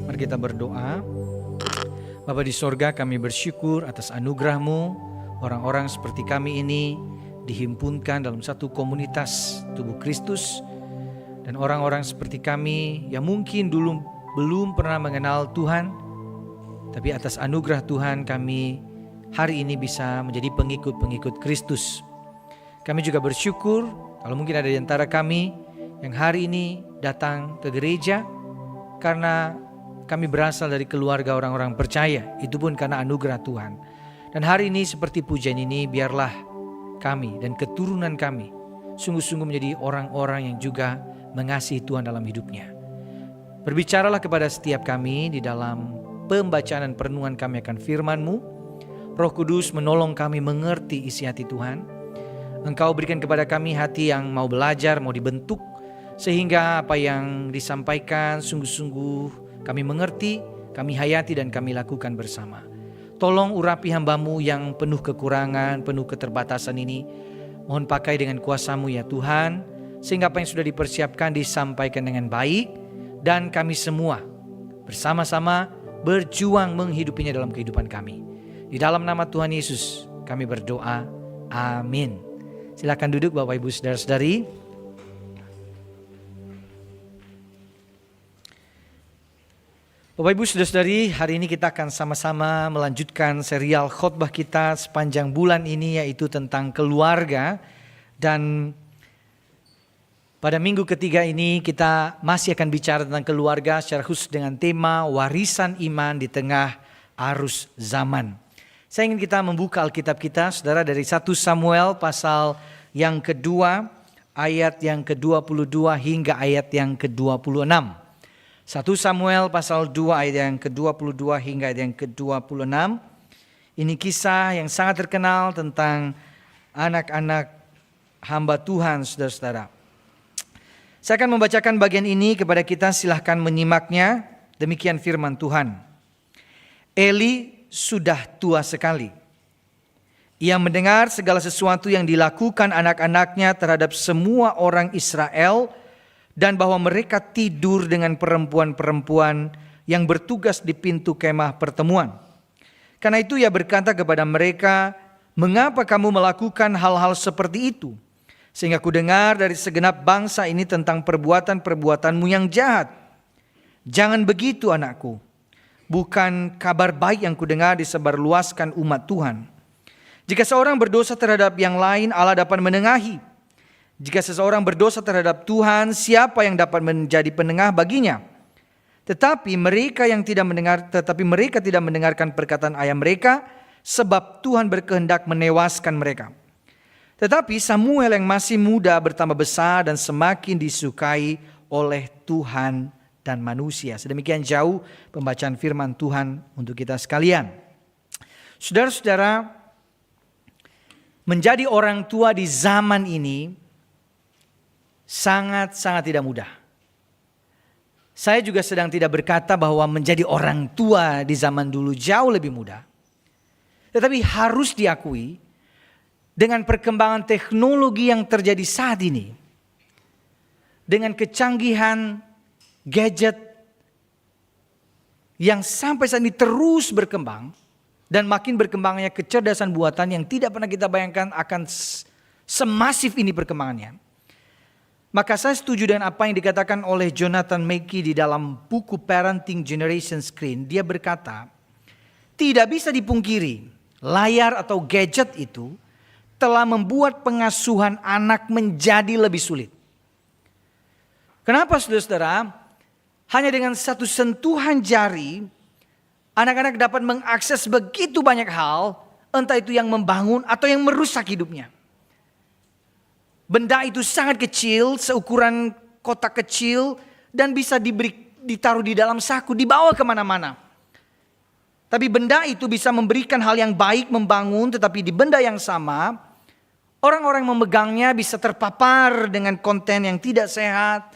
Mari kita berdoa. Bapa di sorga, kami bersyukur atas anugerah-Mu. Orang-orang seperti kami ini dihimpunkan dalam satu komunitas tubuh Kristus. Dan orang-orang seperti kami yang mungkin dulu belum pernah mengenal Tuhan, tapi atas anugerah Tuhan kami hari ini bisa menjadi pengikut-pengikut Kristus. Kami juga bersyukur kalau mungkin ada di antara kami yang hari ini datang ke gereja karena kami berasal dari keluarga orang-orang percaya. Itu pun karena anugerah Tuhan. Dan hari ini seperti pujian ini, biarlah kami dan keturunan kami sungguh-sungguh menjadi orang-orang yang juga mengasihi Tuhan dalam hidupnya. Berbicaralah kepada setiap kami di dalam pembacaan dan perenungan kami akan firman-Mu. Roh Kudus menolong kami mengerti isi hati Tuhan. Engkau berikan kepada kami hati yang mau belajar, mau dibentuk, sehingga apa yang disampaikan sungguh-sungguh kami mengerti, kami hayati dan kami lakukan bersama. Tolong urapi hamba-Mu yang penuh kekurangan, penuh keterbatasan ini. Mohon pakai dengan kuasa-Mu ya Tuhan, sehingga apa yang sudah dipersiapkan disampaikan dengan baik, dan kami semua bersama-sama berjuang menghidupinya dalam kehidupan kami. Di dalam nama Tuhan Yesus kami berdoa, amin. Silakan duduk Bapak Ibu Saudara-saudari. Bapak Ibu Saudara-saudari, hari ini kita akan sama-sama melanjutkan serial khotbah kita sepanjang bulan ini, yaitu tentang keluarga. Dan pada minggu ketiga ini kita masih akan bicara tentang keluarga secara khusus dengan tema warisan iman di tengah arus zaman. Saya ingin kita membuka Alkitab kita, saudara, dari 1 Samuel pasal yang kedua, ayat yang ke-22 hingga ayat yang ke-26. 1 Samuel pasal 2 ayat yang ke-22 hingga ayat yang ke-26. Ini kisah yang sangat terkenal tentang anak-anak hamba Tuhan, saudara-saudara. Saya akan membacakan bagian ini kepada kita, silahkan menyimaknya. Demikian firman Tuhan. Eli sudah tua sekali. Ia mendengar segala sesuatu yang dilakukan anak-anaknya terhadap semua orang Israel, dan bahwa mereka tidur dengan perempuan-perempuan yang bertugas di pintu kemah pertemuan. Karena itu ia berkata kepada mereka, "Mengapa kamu melakukan hal-hal seperti itu? Sehingga ku dengar dari segenap bangsa ini tentang perbuatan-perbuatanmu yang jahat. Jangan begitu anakku. Bukan kabar baik yang kudengar disebarluaskan umat Tuhan. Jika seorang berdosa terhadap yang lain, Allah dapat menengahi. Jika seseorang berdosa terhadap Tuhan, siapa yang dapat menjadi penengah baginya? Tetapi mereka tidak mendengarkan perkataan ayah mereka, sebab Tuhan berkehendak menewaskan mereka. Tetapi Samuel yang masih muda bertambah besar dan semakin disukai oleh Tuhan dan manusia." Sedemikian jauh pembacaan firman Tuhan untuk kita sekalian. Saudara-saudara, menjadi orang tua di zaman ini sangat-sangat tidak mudah. Saya juga sedang tidak berkata bahwa menjadi orang tua di zaman dulu jauh lebih mudah. Tetapi harus diakui, dengan perkembangan teknologi yang terjadi saat ini, dengan kecanggihan gadget yang sampai saat ini terus berkembang, dan makin berkembangnya kecerdasan buatan yang tidak pernah kita bayangkan akan semasif ini perkembangannya. Maka saya setuju dengan apa yang dikatakan oleh Jonathan Mackie di dalam buku Parenting Generation Screen. Dia berkata, tidak bisa dipungkiri, layar atau gadget itu telah membuat pengasuhan anak menjadi lebih sulit. Kenapa saudara-saudara? Hanya dengan satu sentuhan jari, anak-anak dapat mengakses begitu banyak hal, entah itu yang membangun atau yang merusak hidupnya. Benda itu sangat kecil, seukuran kotak kecil, dan bisa ditaruh di dalam saku, dibawa kemana-mana. Tapi benda itu bisa memberikan hal yang baik, membangun, tetapi di benda yang sama, orang-orang yang memegangnya bisa terpapar dengan konten yang tidak sehat,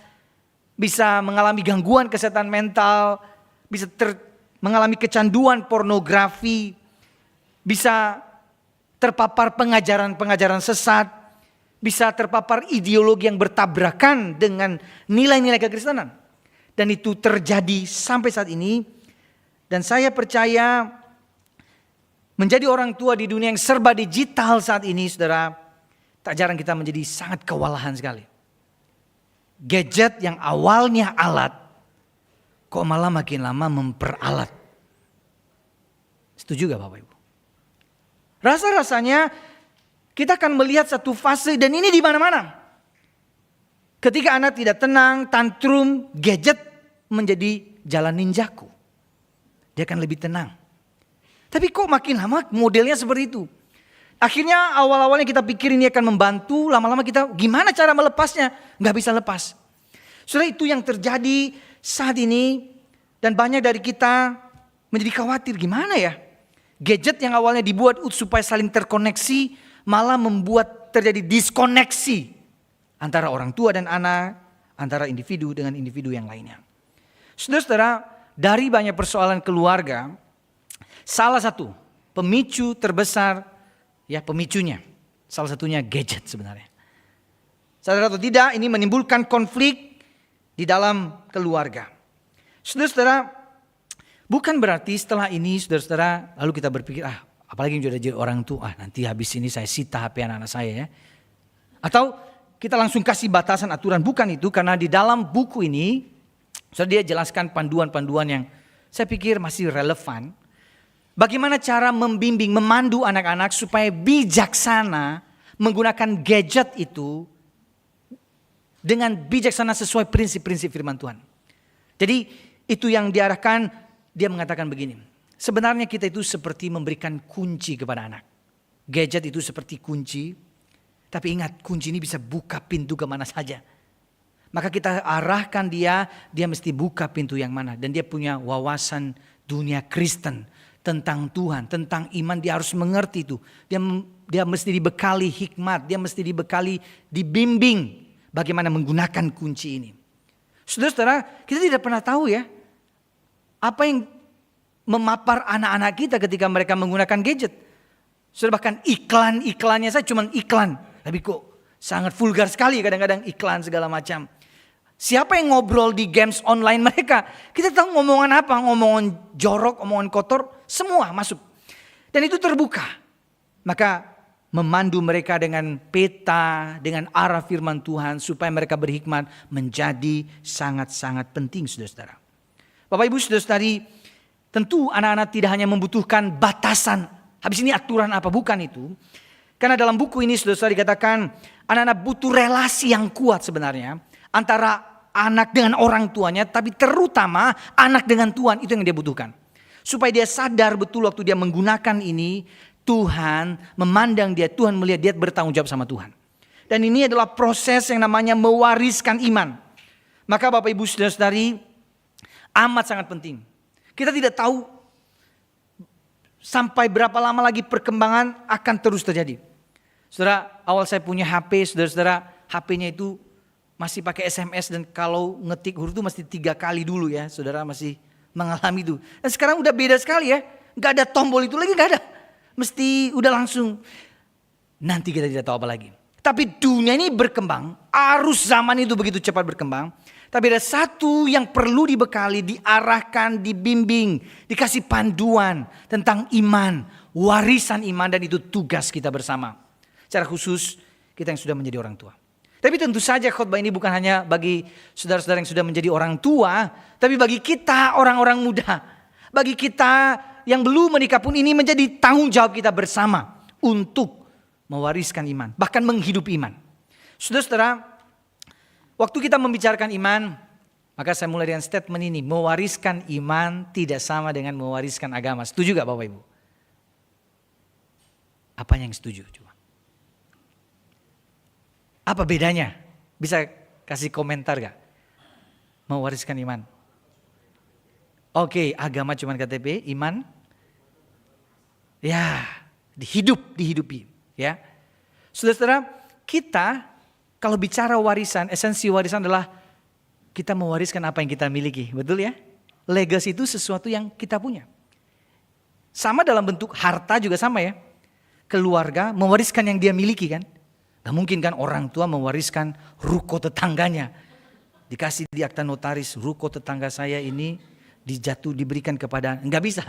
bisa mengalami gangguan kesehatan mental, bisa mengalami kecanduan pornografi, bisa terpapar pengajaran-pengajaran sesat, bisa terpapar ideologi yang bertabrakan dengan nilai-nilai kekristenan. Dan itu terjadi sampai saat ini. Dan saya percaya menjadi orang tua di dunia yang serba digital saat ini, saudara, tak jarang kita menjadi sangat kewalahan sekali. Gadget yang awalnya alat, kok malah makin lama memperalat. Setuju gak Bapak Ibu? Rasa-rasanya kita akan melihat satu fase dan ini di mana-mana. Ketika anak tidak tenang, tantrum, gadget menjadi jalan ninjaku. Dia akan lebih tenang. Tapi kok makin lama modelnya seperti itu. Akhirnya awal-awalnya kita pikir ini akan membantu, lama-lama kita gimana cara melepasnya? Gak bisa lepas. Saudara, itu yang terjadi saat ini dan banyak dari kita menjadi khawatir gimana ya? Gadget yang awalnya dibuat supaya saling terkoneksi malah membuat terjadi diskoneksi antara orang tua dan anak, antara individu dengan individu yang lainnya. Saudara-saudara, dari banyak persoalan keluarga, salah satu pemicu terbesar, ya pemicunya, salah satunya gadget sebenarnya. Sadar atau tidak, ini menimbulkan konflik di dalam keluarga. Saudara-saudara, bukan berarti setelah ini saudara-saudara lalu kita berpikir, apalagi sudah jadi orang tua, nanti habis ini saya sita HP anak-anak saya ya. Atau kita langsung kasih batasan aturan, bukan itu, karena di dalam buku ini saudara dia jelaskan panduan-panduan yang saya pikir masih relevan. Bagaimana cara membimbing, memandu anak-anak supaya bijaksana menggunakan gadget itu dengan bijaksana sesuai prinsip-prinsip firman Tuhan. Jadi itu yang diarahkan. Dia mengatakan begini, sebenarnya kita itu seperti memberikan kunci kepada anak. Gadget itu seperti kunci, tapi ingat kunci ini bisa buka pintu kemana saja. Maka kita arahkan dia mesti buka pintu yang mana. Dan dia punya wawasan dunia Kristen tentang Tuhan, tentang iman, dia harus mengerti itu. Dia mesti dibekali hikmat, dia mesti dibekali, dibimbing bagaimana menggunakan kunci ini. Saudara-saudara, kita tidak pernah tahu ya, apa yang memapar anak-anak kita ketika mereka menggunakan gadget. Sudah bahkan iklan-iklannya saya cuma iklan. Tapi kok sangat vulgar sekali kadang-kadang iklan segala macam. Siapa yang ngobrol di games online mereka? Kita tahu ngomongan apa, ngomongan jorok, omongan kotor, semua masuk. Dan itu terbuka. Maka memandu mereka dengan peta, dengan arah firman Tuhan supaya mereka berhikmat menjadi sangat-sangat penting saudara-saudara. Bapak Ibu saudara-saudari, tentu anak-anak tidak hanya membutuhkan batasan. Habis ini aturan apa, bukan itu. Karena dalam buku ini saudara-saudari dikatakan anak-anak butuh relasi yang kuat sebenarnya. Antara anak dengan orang tuanya, tapi terutama anak dengan Tuhan, itu yang dia butuhkan. Supaya dia sadar betul waktu dia menggunakan ini, Tuhan memandang dia, Tuhan melihat dia bertanggung jawab sama Tuhan. Dan ini adalah proses yang namanya mewariskan iman. Maka Bapak Ibu saudara-saudari, amat sangat penting. Kita tidak tahu sampai berapa lama lagi perkembangan akan terus terjadi. Saudara, awal saya punya HP, saudara-saudara, HP-nya itu masih pakai SMS dan kalau ngetik huruf itu mesti 3 kali dulu ya. Saudara masih mengalami itu. Dan sekarang udah beda sekali ya. Gak ada tombol itu lagi, gak ada. Mesti udah langsung. Nanti kita tidak tahu apa lagi. Tapi dunia ini berkembang, arus zaman itu begitu cepat berkembang. Tapi ada satu yang perlu dibekali, diarahkan, dibimbing, dikasih panduan tentang iman, warisan iman, dan itu tugas kita bersama. Secara khusus kita yang sudah menjadi orang tua. Tapi tentu saja khotbah ini bukan hanya bagi saudara-saudara yang sudah menjadi orang tua, tapi bagi kita orang-orang muda. Bagi kita yang belum menikah pun ini menjadi tanggung jawab kita bersama untuk mewariskan iman, bahkan menghidupi iman. Saudara-saudara, waktu kita membicarakan iman, maka saya mulai dengan statement ini. Mewariskan iman tidak sama dengan mewariskan agama. Setuju gak Bapak Ibu? Apa yang setuju? Coba. Apa bedanya? Bisa kasih komentar gak? Mewariskan iman. Oke, agama cuma KTP, iman. Ya, dihidupi. Ya, saudara-saudara, kita kalau bicara warisan, esensi warisan adalah kita mewariskan apa yang kita miliki, betul ya? Legacy itu sesuatu yang kita punya. Sama dalam bentuk harta juga sama ya. Keluarga mewariskan yang dia miliki kan. Gak mungkin kan orang tua mewariskan ruko tetangganya. dikasih di akta notaris, ruko tetangga saya ini diberikan kepada, enggak bisa.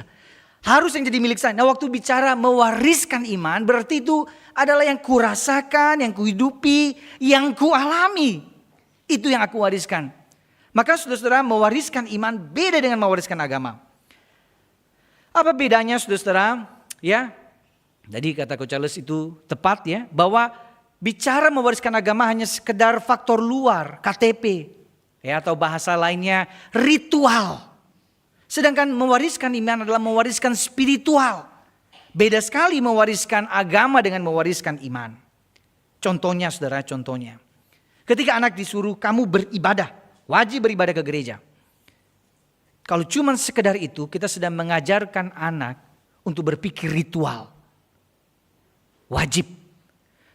Harus yang jadi milik saya. Nah, waktu bicara mewariskan iman, berarti itu adalah yang kurasakan, yang kuhidupi, yang kualami. Itu yang aku wariskan. Maka saudara-saudara, mewariskan iman beda dengan mewariskan agama. Apa bedanya saudara-saudara? Ya, jadi kata Coach Charles itu tepat ya, bahwa bicara mewariskan agama hanya sekedar faktor luar, KTP, ya, atau bahasa lainnya ritual. Sedangkan mewariskan iman adalah mewariskan spiritual. Beda sekali mewariskan agama dengan mewariskan iman. Contohnya saudara, contohnya. Ketika anak disuruh kamu beribadah, wajib beribadah ke gereja. Kalau cuma sekedar itu, kita sedang mengajarkan anak untuk berpikir ritual. Wajib.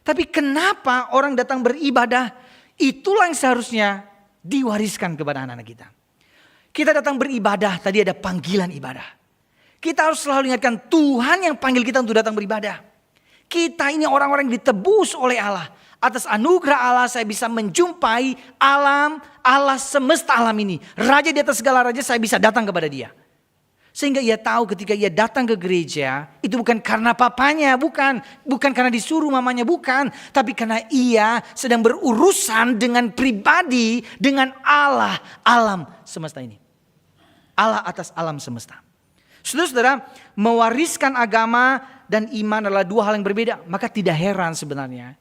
Tapi kenapa orang datang beribadah? Itulah yang seharusnya diwariskan kepada anak-anak kita. Kita datang beribadah, tadi ada panggilan ibadah. Kita harus selalu ingatkan Tuhan yang panggil kita untuk datang beribadah. Kita ini orang-orang yang ditebus oleh Allah. Atas anugerah Allah saya bisa menjumpai alam, Allah semesta alam ini. Raja di atas segala raja, saya bisa datang kepada dia. Sehingga ia tahu ketika ia datang ke gereja, itu bukan karena papanya, bukan karena disuruh mamanya, bukan. Tapi karena ia sedang berurusan dengan pribadi, dengan Allah, alam semesta ini. Allah atas alam semesta. Saudara-saudara, mewariskan agama dan iman adalah dua hal yang berbeda. Maka tidak heran sebenarnya.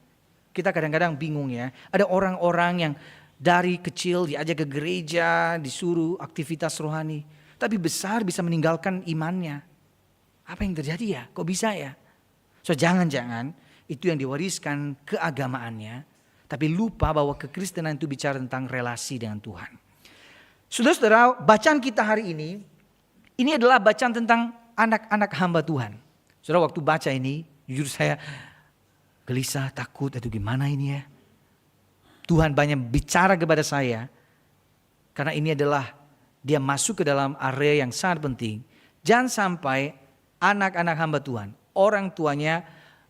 Kita kadang-kadang bingung ya. Ada orang-orang yang dari kecil diajak ke gereja, disuruh aktivitas rohani. Tapi besar bisa meninggalkan imannya. Apa yang terjadi ya? Kok bisa ya? So jangan-jangan itu yang diwariskan keagamaannya. Tapi lupa bahwa kekristenan itu bicara tentang relasi dengan Tuhan. Saudara-saudara, bacaan kita hari ini adalah bacaan tentang anak-anak hamba Tuhan. Saudara, waktu baca ini, jujur saya gelisah, takut, atau gimana ini ya. Tuhan banyak bicara kepada saya. Karena ini adalah dia masuk ke dalam area yang sangat penting. Jangan sampai anak-anak hamba Tuhan, orang tuanya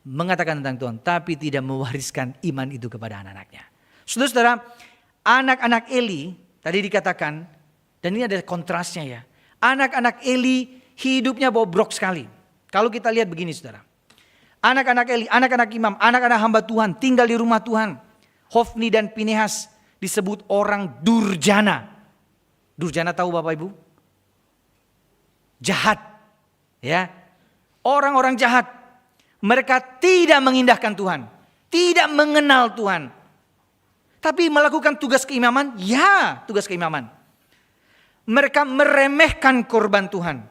mengatakan tentang Tuhan, tapi tidak mewariskan iman itu kepada anak-anaknya. Saudara-saudara, anak-anak Eli, tadi dikatakan, dan ini ada kontrasnya ya. Anak-anak Eli hidupnya bobrok sekali. Kalau kita lihat begini saudara. Anak-anak Eli, anak-anak imam, anak-anak hamba Tuhan tinggal di rumah Tuhan. Hofni dan Pinehas disebut orang durjana. Durjana tahu Bapak Ibu? Jahat. Ya. Orang-orang jahat. Mereka tidak mengindahkan Tuhan. Tidak mengenal Tuhan. Tapi melakukan tugas keimaman? Ya, tugas keimaman. Mereka meremehkan korban Tuhan.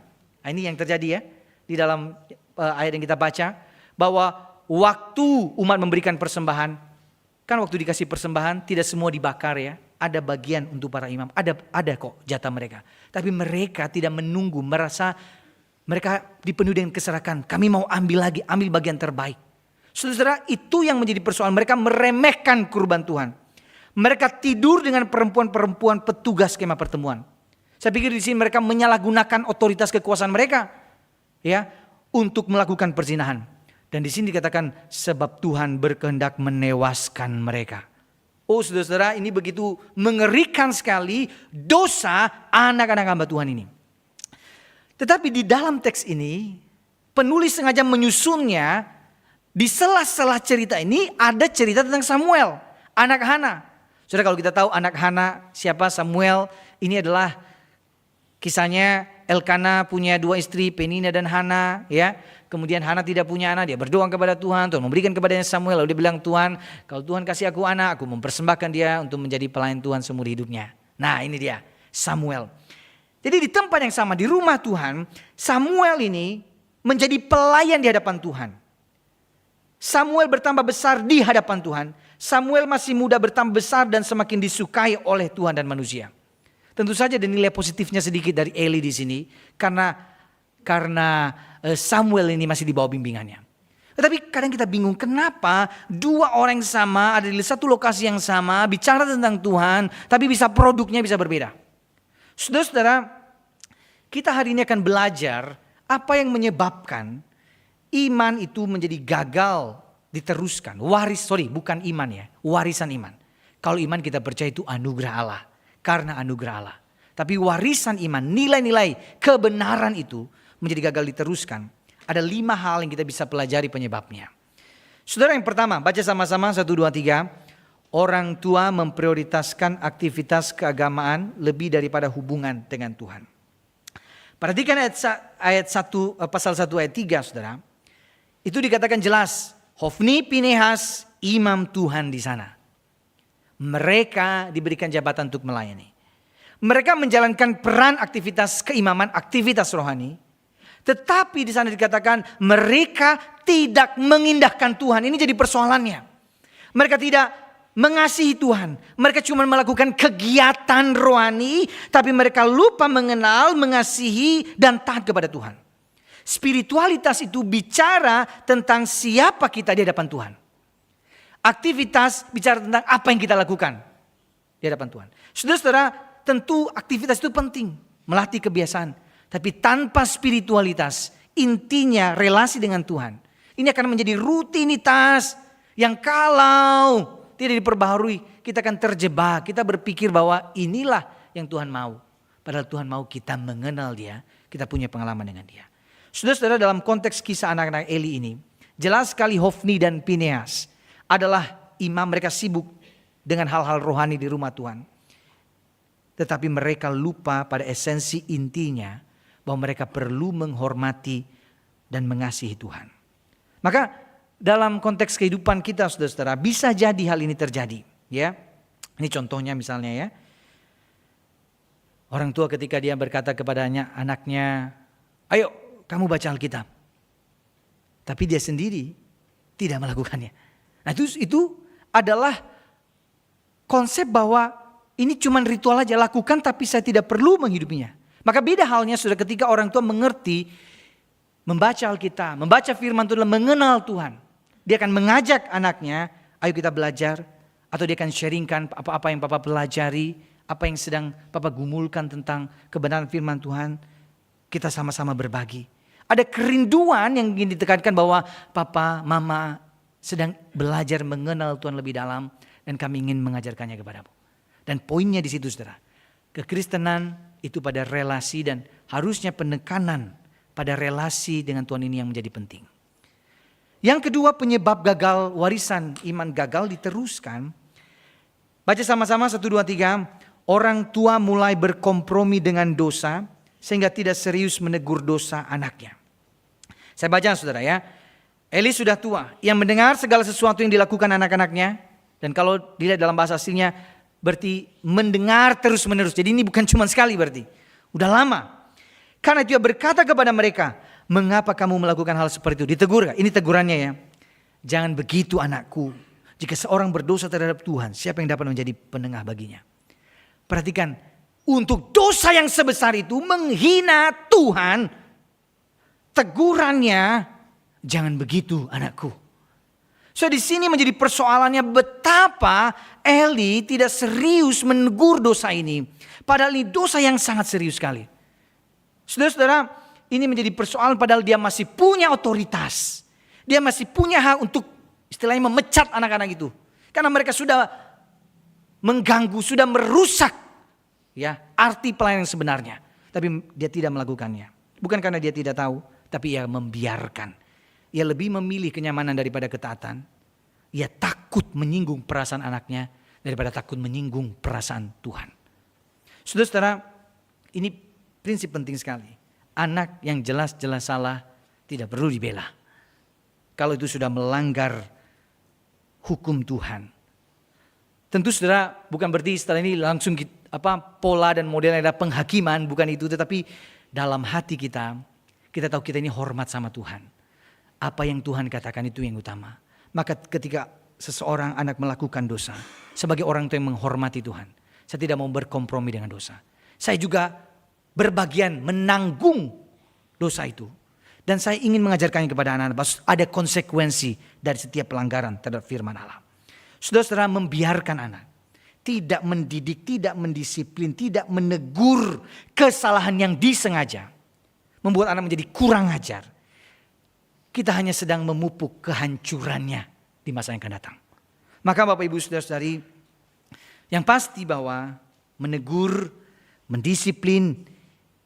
Nah, ini yang terjadi ya. Di dalam ayat yang kita baca. Bahwa waktu umat memberikan persembahan, kan waktu dikasih persembahan tidak semua dibakar ya. Ada bagian untuk para imam, ada kok jatah mereka. Tapi mereka tidak menunggu, merasa mereka dipenuhi dengan keserakan. Kami mau ambil lagi, ambil bagian terbaik. Saudara, itu yang menjadi persoalan. Mereka meremehkan kurban Tuhan. Mereka tidur dengan perempuan-perempuan petugas kemah pertemuan. Saya pikir di sini mereka menyalahgunakan otoritas kekuasaan mereka ya untuk melakukan perzinahan. Dan di sini dikatakan sebab Tuhan berkehendak menewaskan mereka. Oh saudara-saudara, ini begitu mengerikan sekali dosa anak-anak hamba Tuhan ini. Tetapi di dalam teks ini penulis sengaja menyusunnya di sela-sela cerita ini ada cerita tentang Samuel, anak Hana. Saudara, kalau kita tahu anak Hana siapa Samuel, ini adalah kisahnya Elkana punya dua istri, Penina dan Hana ya. Kemudian Hana tidak punya anak, dia berdoa kepada Tuhan, Tuhan memberikan kepadanya Samuel. Lalu dia bilang, Tuhan kalau Tuhan kasih aku anak, aku mempersembahkan dia untuk menjadi pelayan Tuhan seumur hidupnya. Nah ini dia Samuel. Jadi di tempat yang sama, di rumah Tuhan, Samuel ini menjadi pelayan di hadapan Tuhan. Samuel bertambah besar di hadapan Tuhan. Samuel masih muda bertambah besar dan semakin disukai oleh Tuhan dan manusia. Tentu saja ada nilai positifnya sedikit dari Eli di sini. Karena Samuel ini masih di bawah bimbingannya. Tetapi kadang kita bingung kenapa dua orang yang sama ada di satu lokasi yang sama bicara tentang Tuhan tapi bisa produknya bisa berbeda. Saudara-saudara, kita hari ini akan belajar apa yang menyebabkan iman itu menjadi gagal diteruskan. Bukan iman ya, warisan iman. Kalau iman kita percaya itu anugerah Allah. karena anugerah Allah. Tapi warisan iman, nilai-nilai kebenaran itu menjadi gagal diteruskan. Ada 5 hal yang kita bisa pelajari penyebabnya. Saudara, yang pertama, baca sama-sama 1, 2, 3. Orang tua memprioritaskan aktivitas keagamaan lebih daripada hubungan dengan Tuhan. Perhatikan ayat 1, pasal 1 ayat 3, saudara. Itu dikatakan jelas, Hofni Pinehas imam Tuhan di sana. Mereka diberikan jabatan untuk melayani. Mereka menjalankan peran aktivitas keimaman, aktivitas rohani. Tetapi di sana dikatakan mereka tidak mengindahkan Tuhan. Ini jadi persoalannya. Mereka tidak mengasihi Tuhan. Mereka cuma melakukan kegiatan rohani, tapi mereka lupa mengenal, mengasihi, dan taat kepada Tuhan. Spiritualitas itu bicara tentang siapa kita di hadapan Tuhan. Aktivitas bicara tentang apa yang kita lakukan di hadapan Tuhan. Saudara-saudara, tentu aktivitas itu penting, melatih kebiasaan. Tapi tanpa spiritualitas, intinya relasi dengan Tuhan, ini akan menjadi rutinitas yang kalau tidak diperbaharui, kita akan terjebak. Kita berpikir bahwa inilah yang Tuhan mau. Padahal Tuhan mau kita mengenal Dia, kita punya pengalaman dengan Dia. Saudara-saudara, dalam konteks kisah anak-anak Eli ini, jelas sekali Hofni dan Pinehas adalah imam, mereka sibuk dengan hal-hal rohani di rumah Tuhan. Tetapi mereka lupa pada esensi intinya bahwa mereka perlu menghormati dan mengasihi Tuhan. Maka dalam konteks kehidupan kita, saudara-saudara, bisa jadi hal ini terjadi. Ya, ini contohnya misalnya ya. Orang tua ketika dia berkata kepadanya, anaknya, ayo kamu baca Alkitab. Tapi dia sendiri tidak melakukannya. Nah itu adalah konsep bahwa ini cuma ritual aja, lakukan tapi saya tidak perlu menghidupinya. Maka beda halnya saudara ketika orang tua mengerti, membaca Alkitab, membaca firman Tuhan, mengenal Tuhan. Dia akan mengajak anaknya, ayo kita belajar. Atau dia akan sharingkan apa-apa yang Papa pelajari, apa yang sedang Papa gumulkan tentang kebenaran firman Tuhan. Kita sama-sama berbagi. Ada kerinduan yang ingin ditekankan bahwa Papa, Mama sedang belajar mengenal Tuhan lebih dalam. Dan kami ingin mengajarkannya kepadamu. Dan poinnya di situ saudara. Kekristenan itu pada relasi dan harusnya penekanan pada relasi dengan Tuhan ini yang menjadi penting. Yang kedua, penyebab gagal warisan iman gagal diteruskan. Baca sama-sama 1, 2, 3. Orang tua mulai berkompromi dengan dosa sehingga tidak serius menegur dosa anaknya. Saya baca saudara ya. Eli sudah tua, yang mendengar segala sesuatu yang dilakukan anak-anaknya. Dan kalau dilihat dalam bahasa aslinya berarti mendengar terus menerus. Jadi ini bukan cuma sekali berarti. Udah lama. Karena dia berkata kepada mereka, mengapa kamu melakukan hal seperti itu? Ditegur. Ini tegurannya ya. Jangan begitu anakku. Jika seorang berdosa terhadap Tuhan, siapa yang dapat menjadi penengah baginya? Perhatikan, untuk dosa yang sebesar itu menghina Tuhan, tegurannya jangan begitu anakku. So di sini menjadi persoalannya betapa Eli tidak serius menegur dosa ini. Padahal ini dosa yang sangat serius sekali. Saudara-saudara, ini menjadi persoalan padahal dia masih punya otoritas. Dia masih punya hak untuk istilahnya memecat anak-anak itu. Karena mereka sudah mengganggu, sudah merusak ya arti pelayanan yang sebenarnya. Tapi dia tidak melakukannya. Bukan karena dia tidak tahu, tapi ia membiarkan. Ia lebih memilih kenyamanan daripada ketaatan. Ia takut menyinggung perasaan anaknya daripada takut menyinggung perasaan Tuhan. Saudara-saudara, ini prinsip penting sekali. Anak yang jelas-jelas salah tidak perlu dibela. Kalau itu sudah melanggar hukum Tuhan. Tentu saudara bukan berarti setelah ini langsung pola dan modelnya ada penghakiman. Bukan itu, tetapi dalam hati kita tahu kita ini hormat sama Tuhan. Apa yang Tuhan katakan itu yang utama. Maka ketika seseorang anak melakukan dosa, sebagai orang tua yang menghormati Tuhan, saya tidak mau berkompromi dengan dosa. Saya juga berbagian menanggung dosa itu. Dan saya ingin mengajarkannya kepada anak-anak bahwa ada konsekuensi dari setiap pelanggaran terhadap firman Allah. Saudara-saudara, membiarkan anak, tidak mendidik, tidak mendisiplin, tidak menegur kesalahan yang disengaja, membuat anak menjadi kurang ajar. Kita hanya sedang memupuk kehancurannya di masa yang akan datang. Maka Bapak Ibu Saudara-saudari, yang pasti bahwa menegur, mendisiplin,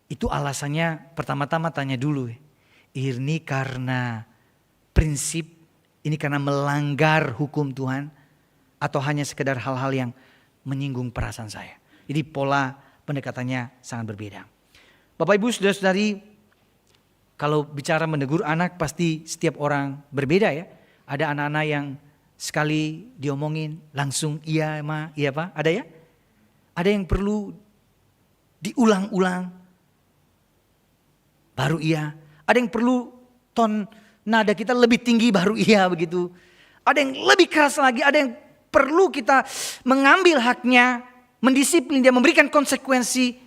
itu alasannya pertama-tama tanya dulu. Ini karena prinsip, ini karena melanggar hukum Tuhan, atau hanya sekedar hal-hal yang menyinggung perasaan saya. Jadi pola pendekatannya sangat berbeda. Bapak Ibu saudara-saudari, kalau bicara menegur anak pasti setiap orang berbeda ya. Ada anak-anak yang sekali diomongin langsung iya ma, iya pak, ada ya? Ada yang perlu diulang-ulang baru iya. Ada yang perlu ton nada kita lebih tinggi baru iya begitu. Ada yang lebih keras lagi, ada yang perlu kita mengambil haknya, mendisiplin dia, memberikan konsekuensi.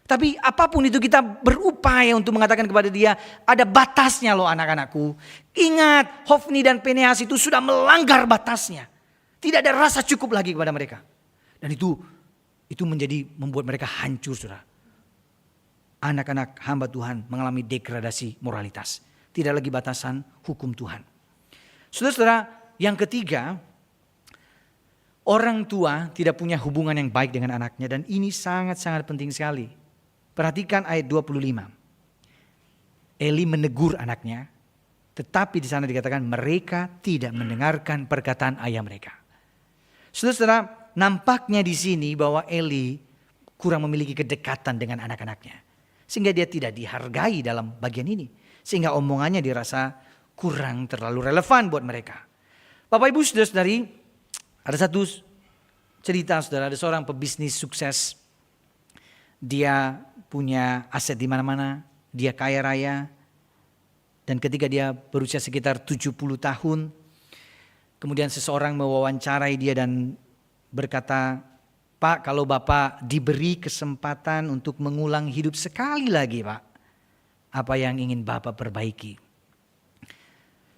Tapi apapun itu kita berupaya untuk mengatakan kepada dia, ada batasnya loh anak-anakku. Ingat, Hofni dan Fineas itu sudah melanggar batasnya. Tidak ada rasa cukup lagi kepada mereka. Dan itu membuat mereka hancur, saudara. Anak-anak hamba Tuhan mengalami degradasi moralitas. Tidak lagi batasan hukum Tuhan. Saudara-saudara, yang ketiga, orang tua tidak punya hubungan yang baik dengan anaknya. Dan ini sangat-sangat penting sekali. Perhatikan ayat 25. Eli menegur anaknya, tetapi di sana dikatakan mereka tidak mendengarkan perkataan ayah mereka. Saudara-saudara, nampaknya di sini bahwa Eli kurang memiliki kedekatan dengan anak-anaknya. Sehingga dia tidak dihargai dalam bagian ini. Sehingga omongannya dirasa kurang terlalu relevan buat mereka. Bapak Ibu saudara-saudari, ada satu cerita saudara, ada seorang pebisnis sukses. Dia punya aset di mana-mana, dia kaya raya. Dan ketika dia berusia sekitar 70 tahun, kemudian seseorang mewawancarai dia dan berkata, Pak, kalau Bapak diberi kesempatan untuk mengulang hidup sekali lagi Pak, apa yang ingin Bapak perbaiki?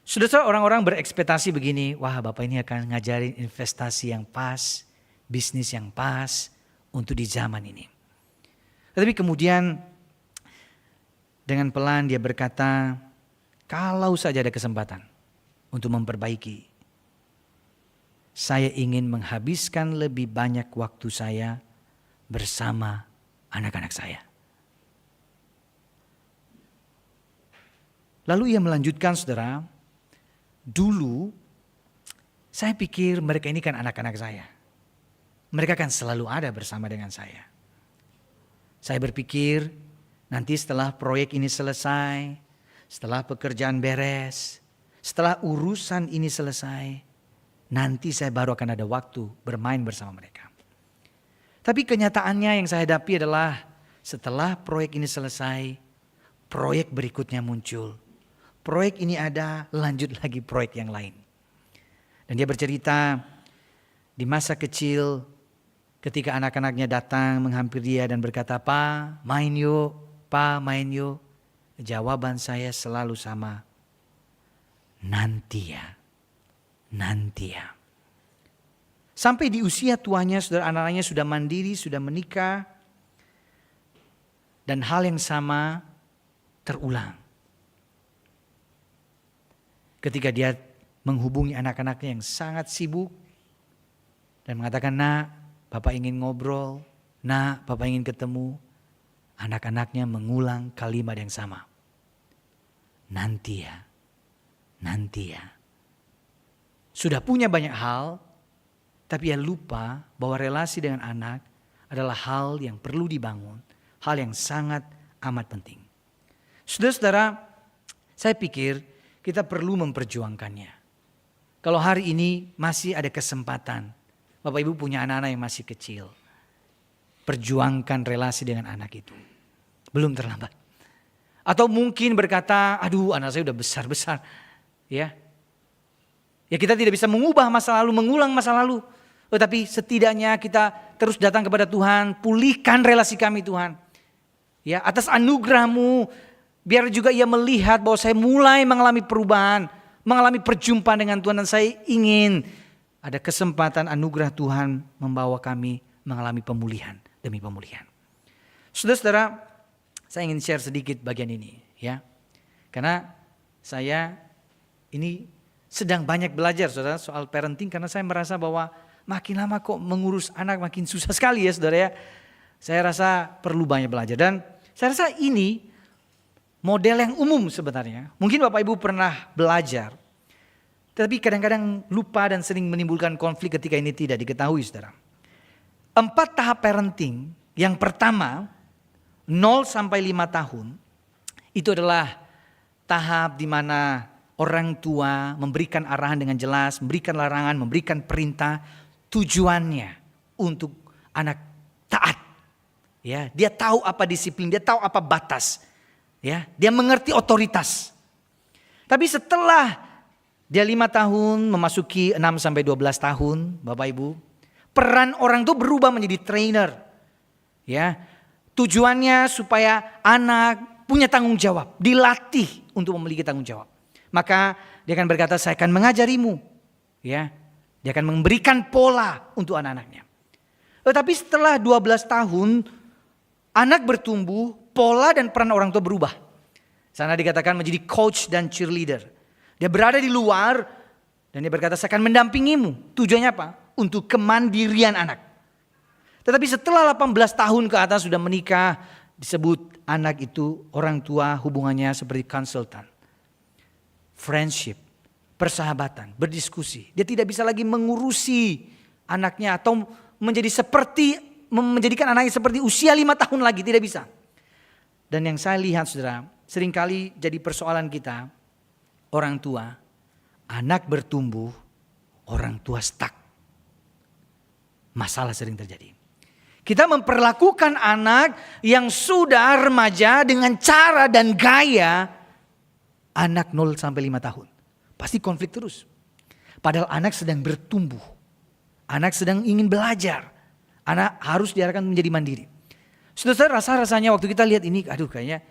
Sudah orang-orang berekspektasi begini, wah Bapak ini akan ngajarin investasi yang pas, bisnis yang pas untuk di zaman ini. Tetapi kemudian dengan pelan dia berkata, kalau saja ada kesempatan untuk memperbaiki, saya ingin menghabiskan lebih banyak waktu saya bersama anak-anak saya. Lalu ia melanjutkan saudara, dulu saya pikir mereka ini kan anak-anak saya. Mereka kan selalu ada bersama dengan saya. Saya berpikir nanti setelah proyek ini selesai, setelah pekerjaan beres, setelah urusan ini selesai, nanti saya baru akan ada waktu bermain bersama mereka. Tapi kenyataannya yang saya hadapi adalah setelah proyek ini selesai, proyek berikutnya muncul. Proyek ini ada, lanjut lagi proyek yang lain. Dan dia bercerita di masa kecil, ketika anak-anaknya datang menghampiri dia dan berkata, Pak main yuk, Pak main yuk. Jawaban saya selalu sama, nanti ya, nanti ya. Sampai di usia tuanya saudara, anak-anaknya sudah mandiri, sudah menikah. Dan hal yang sama terulang. Ketika dia menghubungi anak-anaknya yang sangat sibuk. Dan mengatakan, nak, Bapak ingin ngobrol, nak, Bapak ingin ketemu. Anak-anaknya mengulang kalimat yang sama. Nanti ya, nanti ya. Sudah punya banyak hal, tapi ia lupa bahwa relasi dengan anak adalah hal yang perlu dibangun. Hal yang sangat amat penting. Saudara-saudara, saya pikir kita perlu memperjuangkannya. Kalau hari ini masih ada kesempatan, Bapak Ibu punya anak-anak yang masih kecil, perjuangkan relasi dengan anak itu. Belum terlambat. Atau mungkin berkata, aduh anak saya udah besar-besar. Ya kita tidak bisa mengubah masa lalu, mengulang masa lalu. Tetapi setidaknya kita terus datang kepada Tuhan, pulihkan relasi kami Tuhan. Ya, atas anugerah-Mu, biar juga ia melihat bahwa saya mulai mengalami perubahan, mengalami perjumpaan dengan Tuhan. Dan saya ingin ada kesempatan anugerah Tuhan membawa kami mengalami pemulihan demi pemulihan. Saudara-saudara, saya ingin share sedikit bagian ini ya. Karena saya ini sedang banyak belajar saudara soal parenting, karena saya merasa bahwa makin lama kok mengurus anak makin susah sekali ya saudara ya. Saya rasa perlu banyak belajar. Dan saya rasa ini model yang umum sebenarnya. Mungkin Bapak Ibu pernah belajar. Tapi kadang-kadang lupa dan sering menimbulkan konflik ketika ini tidak diketahui, saudara. 4 tahap parenting. Yang pertama, 0 sampai 5 tahun. Itu adalah tahap di mana orang tua memberikan arahan dengan jelas, memberikan larangan, memberikan perintah, tujuannya untuk anak taat. Ya, dia tahu apa disiplin, dia tahu apa batas. Ya, dia mengerti otoritas. Tapi setelah dia 5 tahun memasuki 6 sampai 12 tahun, Bapak Ibu, peran orang itu berubah menjadi trainer. Ya, tujuannya supaya anak punya tanggung jawab, dilatih untuk memiliki tanggung jawab. Maka dia akan berkata, saya akan mengajarimu. Ya, dia akan memberikan pola untuk anak-anaknya. Tetapi setelah 12 tahun, anak bertumbuh, pola dan peran orang tua berubah. Sana dikatakan menjadi coach dan cheerleader. Dia berada di luar dan dia berkata, saya akan mendampingimu. Tujuannya apa? Untuk kemandirian anak. Tetapi setelah 18 tahun ke atas sudah menikah, disebut anak itu orang tua hubungannya seperti konsultan. Friendship, persahabatan, berdiskusi. Dia tidak bisa lagi mengurusi anaknya atau menjadikan anaknya seperti usia 5 tahun lagi, tidak bisa. Dan yang saya lihat saudara, seringkali jadi persoalan kita, orang tua, anak bertumbuh, orang tua stuck. Masalah sering terjadi. Kita memperlakukan anak yang sudah remaja dengan cara dan gaya anak 0 sampai 5 tahun. Pasti konflik terus. Padahal anak sedang bertumbuh. Anak sedang ingin belajar. Anak harus diarahkan menjadi mandiri. Saudara, rasanya waktu kita lihat ini, kayaknya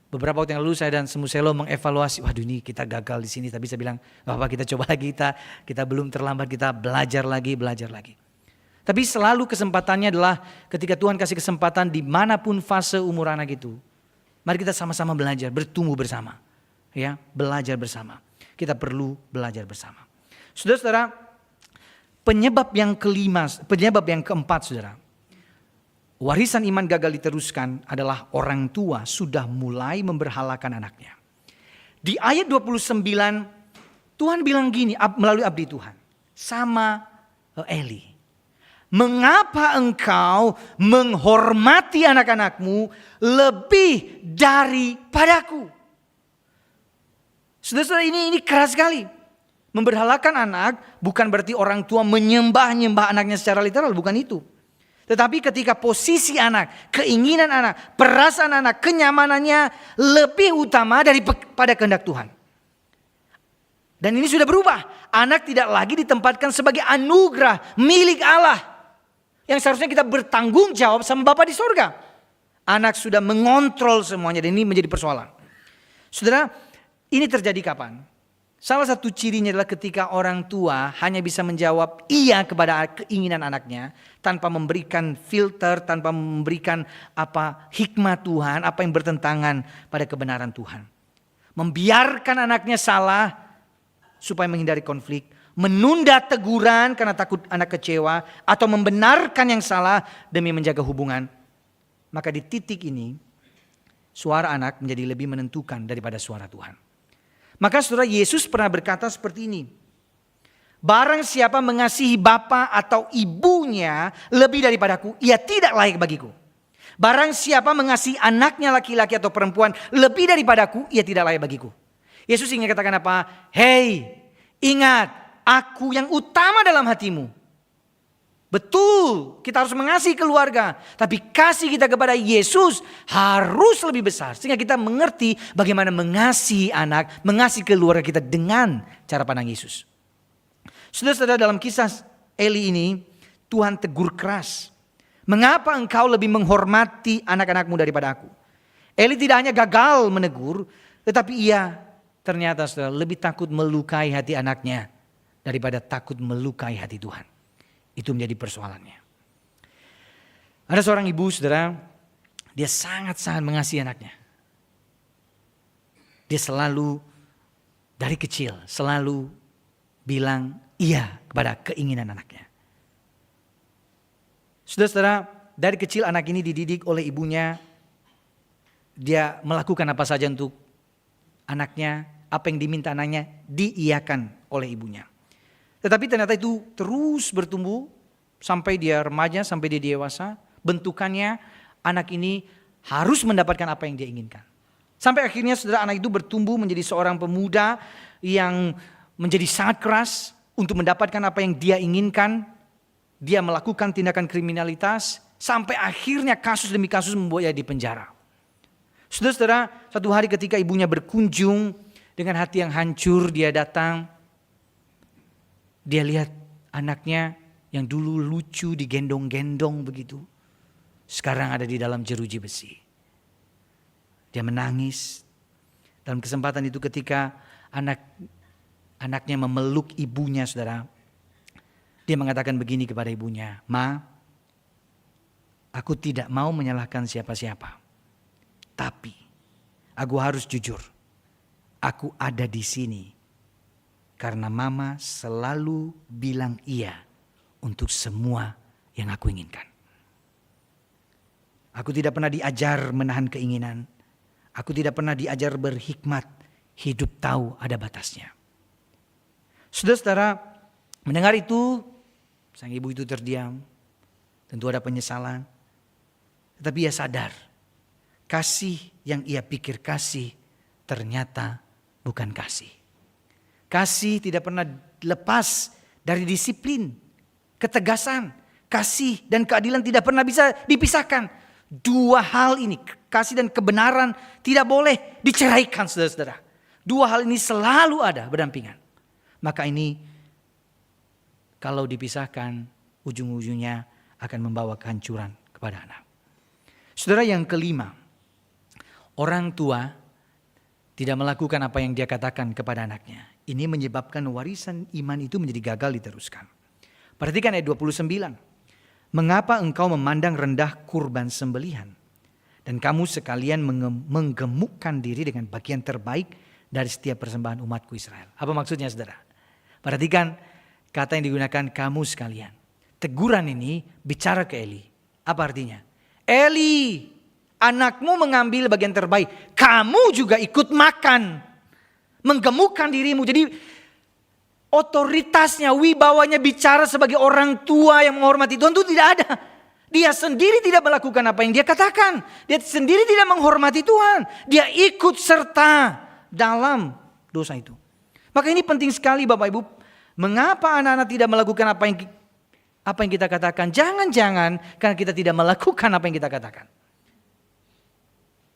beberapa waktu yang lalu saya dan Semuselo mengevaluasi, waduh ini kita gagal di sini. Tapi saya bilang, Bapak kita coba lagi, kita belum terlambat, kita belajar lagi. Tapi selalu kesempatannya adalah ketika Tuhan kasih kesempatan dimanapun fase umur anak itu. Mari kita sama-sama belajar, bertumbuh bersama. Ya, belajar bersama. Kita perlu belajar bersama. Saudara-saudara, penyebab yang keempat, saudara. Warisan iman gagal diteruskan adalah orang tua sudah mulai memberhalakan anaknya. Di ayat 29, Tuhan bilang gini melalui abdi Tuhan. Sama Eli. Mengapa engkau menghormati anak-anakmu lebih daripadaku? Saudara-saudara, ini keras sekali. Memberhalakan anak bukan berarti orang tua menyembah anaknya secara literal, bukan itu. Tetapi ketika posisi anak, keinginan anak, perasaan anak, kenyamanannya lebih utama daripada kehendak Tuhan. Dan ini sudah berubah. Anak tidak lagi ditempatkan sebagai anugerah milik Allah. Yang seharusnya kita bertanggung jawab sama Bapa di sorga. Anak sudah mengontrol semuanya dan ini menjadi persoalan. Saudara, ini terjadi kapan? Salah satu cirinya adalah ketika orang tua hanya bisa menjawab iya kepada keinginan anaknya tanpa memberikan filter, tanpa memberikan hikmat Tuhan, apa yang bertentangan pada kebenaran Tuhan. Membiarkan anaknya salah supaya menghindari konflik, menunda teguran karena takut anak kecewa, atau membenarkan yang salah demi menjaga hubungan. Maka di titik ini suara anak menjadi lebih menentukan daripada suara Tuhan. Maka saudara, Yesus pernah berkata seperti ini. Barang siapa mengasihi bapa atau ibunya lebih daripadaku, ia tidak layak bagiku. Barang siapa mengasihi anaknya laki-laki atau perempuan lebih daripadaku, ia tidak layak bagiku. Yesus ingin katakan apa? Hei, ingat, aku yang utama dalam hatimu. Betul, kita harus mengasihi keluarga. Tapi kasih kita kepada Yesus harus lebih besar. Sehingga kita mengerti bagaimana mengasihi anak, mengasihi keluarga kita dengan cara pandang Yesus. Saudara-saudara, dalam kisah Eli ini, Tuhan tegur keras. Mengapa engkau lebih menghormati anak-anakmu daripada aku? Eli tidak hanya gagal menegur, tetapi ia ternyata saudara, lebih takut melukai hati anaknya daripada takut melukai hati Tuhan. Itu menjadi persoalannya. Ada seorang ibu, saudara, dia sangat-sangat mengasihi anaknya. Dia selalu dari kecil selalu bilang iya kepada keinginan anaknya. Saudara-saudara, dari kecil anak ini dididik oleh ibunya. Dia melakukan apa saja untuk anaknya, apa yang diminta anaknya diiyakan oleh ibunya. Tetapi ternyata itu terus bertumbuh sampai dia remaja, sampai dia dewasa. Bentukannya anak ini harus mendapatkan apa yang dia inginkan. Sampai akhirnya saudara, anak itu bertumbuh menjadi seorang pemuda yang menjadi sangat keras untuk mendapatkan apa yang dia inginkan. Dia melakukan tindakan kriminalitas sampai akhirnya kasus demi kasus membuat dia di penjara. Saudara-saudara, satu hari ketika ibunya berkunjung dengan hati yang hancur, dia datang. Dia lihat anaknya yang dulu lucu digendong-gendong begitu, sekarang ada di dalam jeruji besi. Dia menangis. Dalam kesempatan itu ketika anaknya memeluk ibunya, saudara, dia mengatakan begini kepada ibunya, "Ma, aku tidak mau menyalahkan siapa-siapa. Tapi aku harus jujur. Aku ada di sini karena Mama selalu bilang iya untuk semua yang aku inginkan. Aku tidak pernah diajar menahan keinginan. Aku tidak pernah diajar berhikmat. Hidup tahu ada batasnya." Saudara-saudara, mendengar itu, sang ibu itu terdiam. Tentu ada penyesalan. Tetapi ia sadar, kasih yang ia pikir kasih ternyata bukan kasih. Kasih tidak pernah lepas dari disiplin, ketegasan. Kasih dan keadilan tidak pernah bisa dipisahkan. Dua hal ini, kasih dan kebenaran, tidak boleh diceraikan, saudara-saudara. Dua hal ini selalu ada berdampingan. Maka ini kalau dipisahkan, ujung-ujungnya akan membawa kehancuran kepada anak. Saudara, yang kelima, orang tua tidak melakukan apa yang dia katakan kepada anaknya. Ini menyebabkan warisan iman itu menjadi gagal diteruskan. Perhatikan ayat 29. "Mengapa engkau memandang rendah kurban sembelihan? Dan kamu sekalian menggemukkan diri dengan bagian terbaik dari setiap persembahan umatku Israel." Apa maksudnya, saudara? Perhatikan kata yang digunakan, kamu sekalian. Teguran ini bicara ke Eli. Apa artinya? Eli, anakmu mengambil bagian terbaik. Kamu juga ikut makan. Menggemukkan dirimu. Jadi otoritasnya, wibawanya bicara sebagai orang tua yang menghormati Tuhan itu tidak ada. Dia sendiri tidak melakukan apa yang dia katakan. Dia sendiri tidak menghormati Tuhan. Dia ikut serta dalam dosa itu. Maka ini penting sekali Bapak Ibu. Mengapa anak-anak tidak melakukan apa yang kita katakan? Jangan-jangan karena kita tidak melakukan apa yang kita katakan.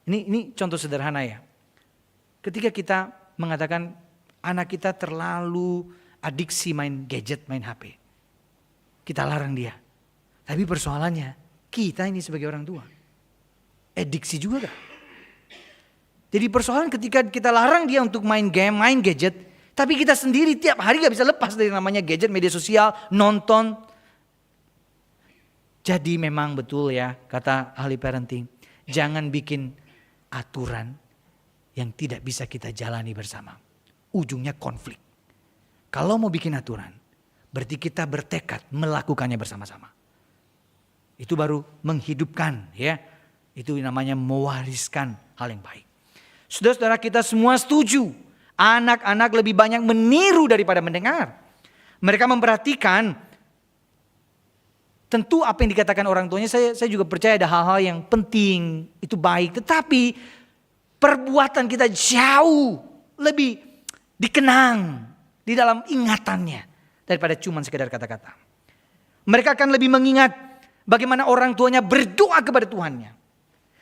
Ini contoh sederhana ya. Ketika kita mengatakan anak kita terlalu adiksi main gadget, main HP. Kita larang dia. Tapi persoalannya kita ini sebagai orang tua. Adiksi juga gak? Jadi persoalan ketika kita larang dia untuk main game, main gadget. Tapi kita sendiri tiap hari gak bisa lepas dari namanya gadget, media sosial, nonton. Jadi memang betul ya kata ahli parenting. Jangan bikin aturan yang tidak bisa kita jalani bersama. Ujungnya konflik. Kalau mau bikin aturan, berarti kita bertekad melakukannya bersama-sama. Itu baru menghidupkan ya. Itu namanya mewariskan hal yang baik. Saudara-saudara, kita semua setuju. Anak-anak lebih banyak meniru daripada mendengar. Mereka memperhatikan. Tentu apa yang dikatakan orang tuanya, saya juga percaya ada hal-hal yang penting. Itu baik. Tetapi perbuatan kita jauh lebih dikenang di dalam ingatannya daripada cuma sekedar kata-kata. Mereka akan lebih mengingat bagaimana orang tuanya berdoa kepada Tuhannya.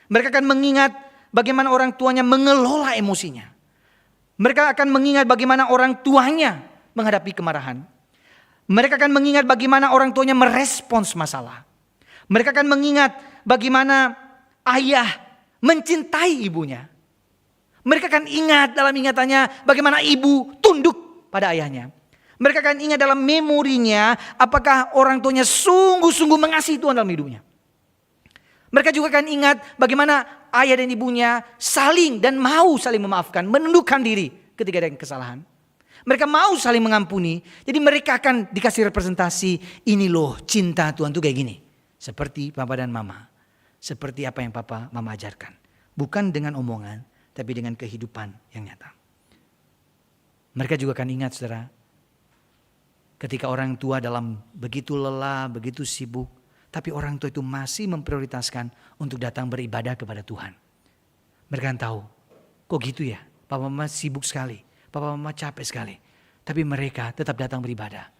Mereka akan mengingat bagaimana orang tuanya mengelola emosinya. Mereka akan mengingat bagaimana orang tuanya menghadapi kemarahan. Mereka akan mengingat bagaimana orang tuanya merespons masalah. Mereka akan mengingat bagaimana ayah mencintai ibunya. Mereka akan ingat dalam ingatannya bagaimana ibu tunduk pada ayahnya. Mereka akan ingat dalam memorinya apakah orang tuanya sungguh-sungguh mengasihi Tuhan dalam hidupnya. Mereka juga akan ingat bagaimana ayah dan ibunya saling dan mau saling memaafkan, menundukkan diri ketika ada kesalahan. Mereka mau saling mengampuni. Jadi mereka akan dikasih representasi, ini loh cinta Tuhan tuh kayak gini. Seperti papa dan mama. Seperti apa yang papa mama ajarkan. Bukan dengan omongan, tapi dengan kehidupan yang nyata. Mereka juga akan ingat saudara, ketika orang tua dalam begitu lelah, begitu sibuk, tapi orang tua itu masih memprioritaskan untuk datang beribadah kepada Tuhan. Mereka akan tahu, kok gitu ya, papa mama sibuk sekali, papa mama capek sekali. Tapi mereka tetap datang beribadah,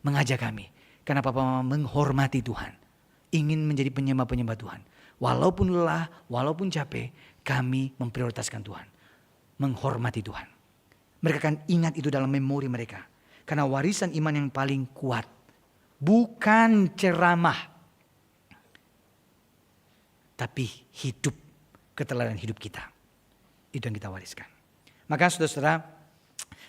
mengajak kami. Karena papa mama menghormati Tuhan, ingin menjadi penyembah-penyembah Tuhan. Walaupun lelah, walaupun capek, kami memprioritaskan Tuhan, menghormati Tuhan. Mereka akan ingat itu dalam memori mereka. Karena warisan iman yang paling kuat bukan ceramah, tapi hidup, keteladanan hidup kita. Itu yang kita wariskan. Maka saudara-saudara,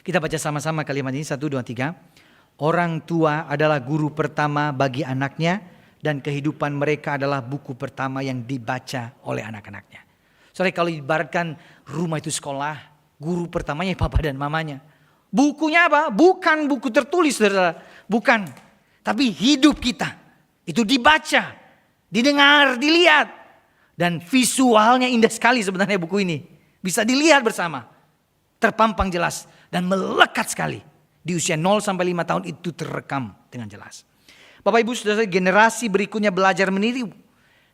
kita baca sama-sama kalimat ini 1, 2, 3. Orang tua adalah guru pertama bagi anaknya, dan kehidupan mereka adalah buku pertama yang dibaca oleh anak-anaknya. Soalnya kalau ibaratkan rumah itu sekolah, guru pertamanya papa dan mamanya. Bukunya apa? Bukan buku tertulis, saudara. Bukan. Tapi hidup kita. Itu dibaca, didengar, dilihat. Dan visualnya indah sekali sebenarnya buku ini. Bisa dilihat bersama. Terpampang jelas dan melekat sekali. Di usia 0 sampai 5 tahun itu terekam dengan jelas. Bapak Ibu saudara, generasi berikutnya belajar meniru.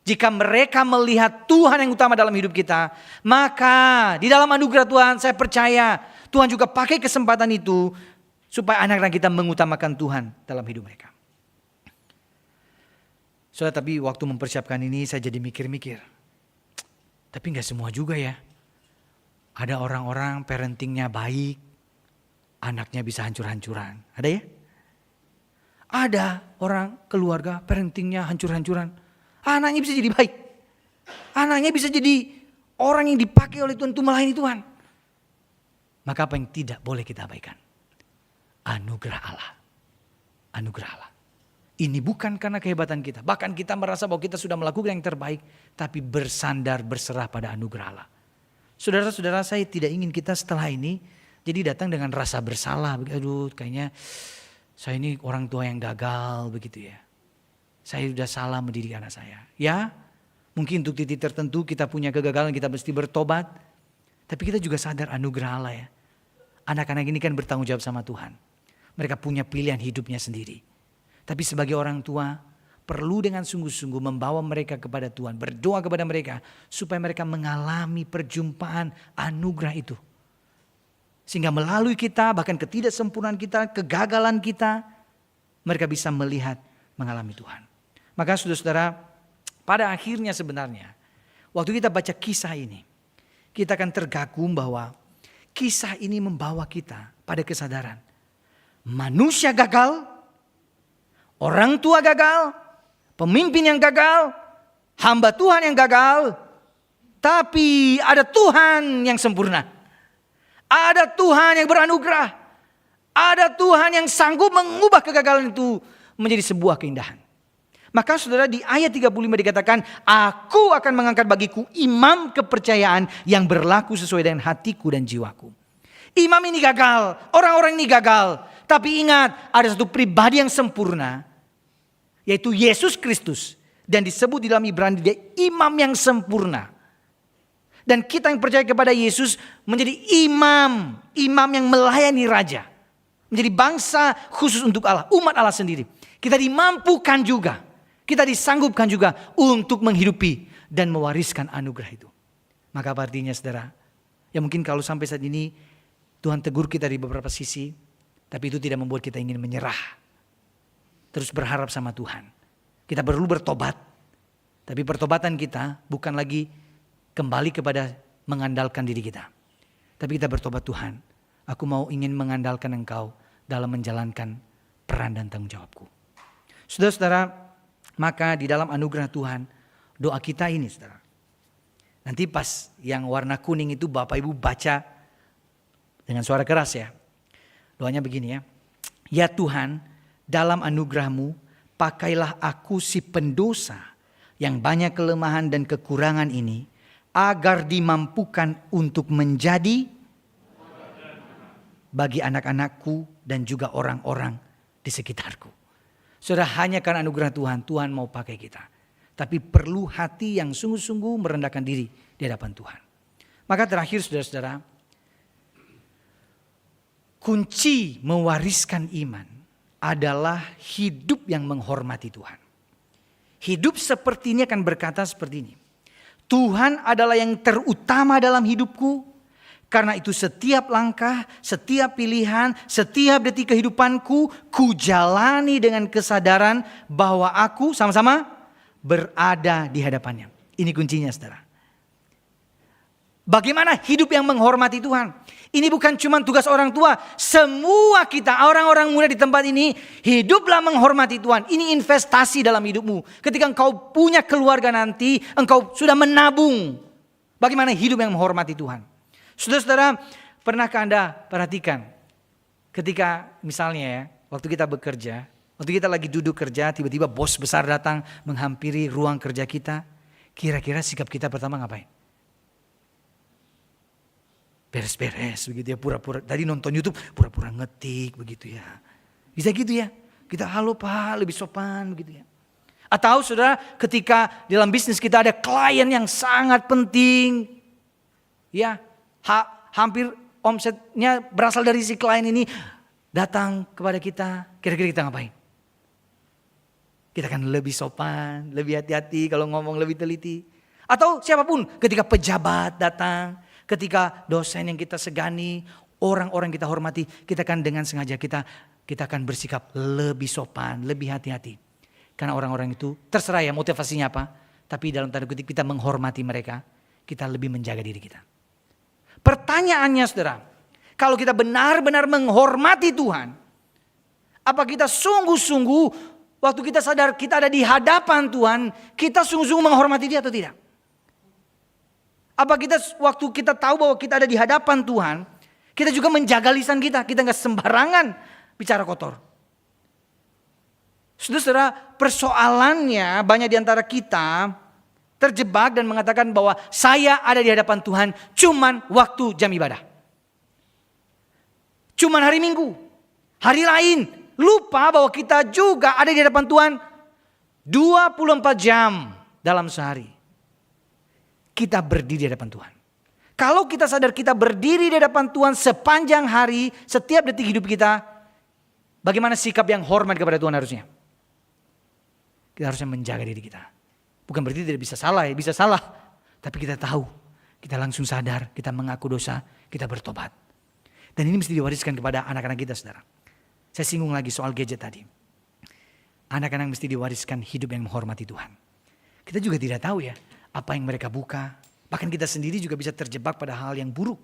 Jika mereka melihat Tuhan yang utama dalam hidup kita, maka di dalam anugerah Tuhan saya percaya Tuhan juga pakai kesempatan itu supaya anak-anak kita mengutamakan Tuhan dalam hidup mereka. Saudara, tapi waktu mempersiapkan ini saya jadi mikir-mikir. Tapi gak semua juga ya. Ada orang-orang parentingnya baik, anaknya bisa hancur-hancuran. Ada ya? Ada orang keluarga parentingnya hancur-hancuran. Anaknya bisa jadi baik. Anaknya bisa jadi orang yang dipakai oleh Tuhan untuk melayani Tuhan. Maka apa yang tidak boleh kita abaikan? Anugerah Allah. Anugerah Allah. Ini bukan karena kehebatan kita. Bahkan kita merasa bahwa kita sudah melakukan yang terbaik. Tapi bersandar, berserah pada anugerah Allah. Saudara-saudara, saya tidak ingin kita setelah ini jadi datang dengan rasa bersalah. Aduh, kayaknya saya ini orang tua yang gagal begitu ya. Saya sudah salah mendidik anak saya. Ya, mungkin untuk titik tertentu kita punya kegagalan, kita mesti bertobat. Tapi kita juga sadar anugerah Allah ya. Anak-anak ini kan bertanggung jawab sama Tuhan. Mereka punya pilihan hidupnya sendiri. Tapi sebagai orang tua, perlu dengan sungguh-sungguh membawa mereka kepada Tuhan. Berdoa kepada mereka supaya mereka mengalami perjumpaan anugerah itu. Sehingga melalui kita, bahkan ketidaksempurnaan kita, kegagalan kita, mereka bisa melihat, mengalami Tuhan. Maka saudara-saudara, pada akhirnya sebenarnya, waktu kita baca kisah ini, kita akan tergagum bahwa kisah ini membawa kita pada kesadaran. Manusia gagal, orang tua gagal, pemimpin yang gagal, hamba Tuhan yang gagal, tapi ada Tuhan yang sempurna. Ada Tuhan yang beranugerah. Ada Tuhan yang sanggup mengubah kegagalan itu menjadi sebuah keindahan. Maka saudara, di ayat 35 dikatakan, aku akan mengangkat bagiku imam kepercayaan yang berlaku sesuai dengan hatiku dan jiwaku. Imam ini gagal, orang-orang ini gagal. Tapi ingat, ada satu pribadi yang sempurna, yaitu Yesus Kristus. Dan disebut di dalam Ibrani, dia imam yang sempurna. Dan kita yang percaya kepada Yesus menjadi imam yang melayani raja. Menjadi bangsa khusus untuk Allah, umat Allah sendiri. Kita dimampukan juga, kita disanggupkan juga untuk menghidupi dan mewariskan anugerah itu. Maka apa artinya saudara? Ya mungkin kalau sampai saat ini Tuhan tegur kita di beberapa sisi, tapi itu tidak membuat kita ingin menyerah. Terus berharap sama Tuhan. Kita perlu bertobat. Tapi pertobatan kita bukan lagi kembali kepada mengandalkan diri kita. Tapi kita bertobat, Tuhan, aku mau ingin mengandalkan Engkau dalam menjalankan peran dan tanggung jawabku. Saudara-saudara, maka di dalam anugerah Tuhan, doa kita ini saudara. Nanti pas yang warna kuning itu Bapak Ibu baca dengan suara keras ya. Doanya begini ya. Ya Tuhan, dalam anugerah-Mu, pakailah aku si pendosa yang banyak kelemahan dan kekurangan ini, agar dimampukan untuk menjadi bagi anak-anakku dan juga orang-orang di sekitarku. Saudara, hanya karena anugerah Tuhan, Tuhan mau pakai kita. tapi perlu hati yang sungguh-sungguh merendahkan diri di hadapan Tuhan. Maka terakhir saudara-saudara, kunci mewariskan iman adalah hidup yang menghormati Tuhan. Hidup seperti ini akan berkata seperti ini. Tuhan adalah yang terutama dalam hidupku. Karena itu setiap langkah, setiap pilihan, setiap detik kehidupanku, ku jalani dengan kesadaran bahwa aku sama-sama berada di hadapannya. Ini kuncinya saudara. Bagaimana hidup yang menghormati Tuhan? Ini bukan cuma tugas orang tua. Semua kita, orang-orang muda di tempat ini, hiduplah menghormati Tuhan. Ini investasi dalam hidupmu. Ketika engkau punya keluarga nanti, engkau sudah menabung. Bagaimana hidup yang menghormati Tuhan? Saudara-saudara, pernahkah Anda perhatikan ketika misalnya ya, waktu kita bekerja, waktu kita lagi duduk kerja, tiba-tiba bos besar datang menghampiri ruang kerja kita, kira-kira sikap kita pertama ngapain? Beres-beres begitu ya, pura-pura. Tadi nonton YouTube, pura-pura ngetik begitu ya. Bisa gitu ya, kita halo Pak, lebih sopan begitu ya. Atau saudara, ketika dalam bisnis kita ada klien yang sangat penting, ya, hampir omsetnya berasal dari si klien ini, datang kepada kita, kira-kira kita ngapain? Kita akan lebih sopan, lebih hati-hati kalau ngomong, lebih teliti. Atau siapapun, ketika pejabat datang, ketika dosen yang kita segani, orang-orang kita hormati, kita akan dengan sengaja kita akan bersikap lebih sopan, lebih hati-hati. Karena orang-orang itu terserah ya motivasinya apa, tapi dalam tanda kutip kita menghormati mereka, kita lebih menjaga diri kita. Pertanyaannya saudara, kalau kita benar-benar menghormati Tuhan, apa kita sungguh-sungguh waktu kita sadar kita ada di hadapan Tuhan, kita sungguh-sungguh menghormati Dia atau tidak? Apa kita waktu kita tahu bahwa kita ada di hadapan Tuhan, kita juga menjaga lisan kita gak sembarangan bicara kotor. Saudara, persoalannya banyak di antara kita terjebak dan mengatakan bahwa saya ada di hadapan Tuhan cuman waktu jam ibadah. Cuman hari Minggu. Hari lain lupa bahwa kita juga ada di hadapan Tuhan 24 jam dalam sehari. Kita berdiri di hadapan Tuhan. Kalau kita sadar kita berdiri di hadapan Tuhan sepanjang hari, setiap detik hidup kita, bagaimana sikap yang hormat kepada Tuhan harusnya? Kita harusnya menjaga diri kita. Bukan berarti tidak bisa salah ya, bisa salah. Tapi kita tahu, kita langsung sadar, kita mengaku dosa, kita bertobat. Dan ini mesti diwariskan kepada anak-anak kita saudara. Saya singgung lagi soal gadget tadi. Anak-anak mesti diwariskan hidup yang menghormati Tuhan. Kita juga tidak tahu ya, apa yang mereka buka. Bahkan kita sendiri juga bisa terjebak pada hal yang buruk.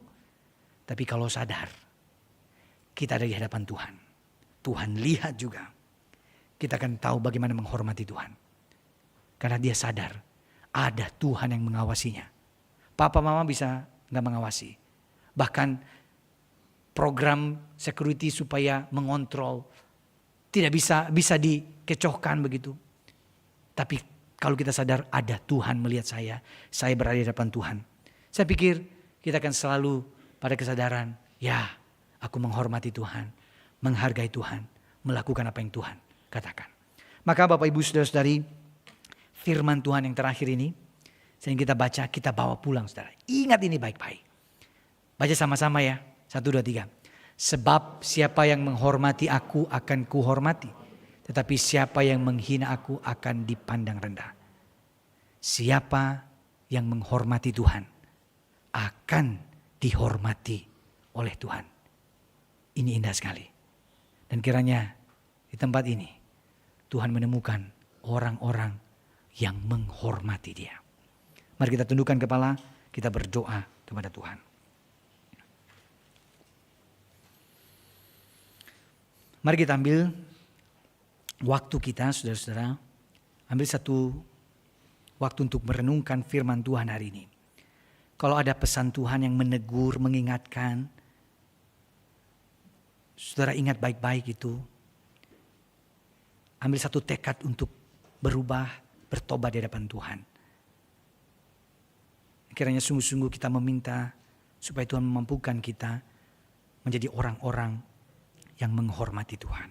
Tapi kalau sadar, kita ada di hadapan Tuhan. Tuhan lihat juga. Kita akan tahu bagaimana menghormati Tuhan. Karena dia sadar ada Tuhan yang mengawasinya. Papa mama bisa gak mengawasi. Bahkan program security supaya mengontrol tidak bisa dikecohkan begitu. Tapi kalau kita sadar ada Tuhan melihat saya berada di hadapan Tuhan. Saya pikir kita akan selalu pada kesadaran, ya aku menghormati Tuhan, menghargai Tuhan, melakukan apa yang Tuhan katakan. Maka Bapak Ibu Saudara-saudari, firman Tuhan yang terakhir ini, sehingga kita baca, kita bawa pulang saudara. Ingat ini baik-baik. Baca sama-sama ya, 1, 2, 3. Sebab siapa yang menghormati aku akan kuhormati. Tetapi siapa yang menghina aku akan dipandang rendah. Siapa yang menghormati Tuhan akan dihormati oleh Tuhan. Ini indah sekali. Dan kiranya di tempat ini Tuhan menemukan orang-orang yang menghormati Dia. Mari kita tundukkan kepala, kita berdoa kepada Tuhan. Mari kita ambil waktu kita, saudara-saudara. Ambil satu waktu untuk merenungkan firman Tuhan hari ini. Kalau ada pesan Tuhan yang menegur, mengingatkan, saudara ingat baik-baik itu. Ambil satu tekad untuk berubah, bertobat di hadapan Tuhan. Kiranya sungguh-sungguh kita meminta supaya Tuhan memampukan kita menjadi orang-orang yang menghormati Tuhan.